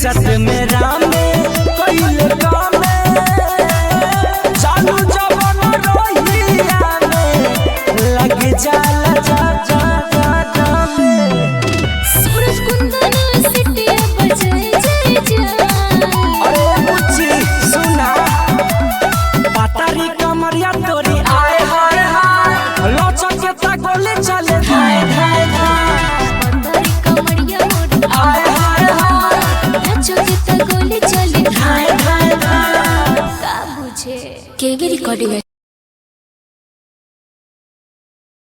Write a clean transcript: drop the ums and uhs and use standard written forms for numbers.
रिश्त मेरा में कइले काम चालू जवन रोहिया में लग जाला जा जा जा में सूरज कुंदन सिटिया बजाए जय जय। अरे मुझे सुना पातारी कमरिया तोरी आए हाय हाय लोचन के ता गोली चले धाय धाय धाय पातारी कमरिया मोर आए हाय हाय नाचो के ता गोली चले धाय धाय धाय का बुझे केगे रिकॉर्डिंग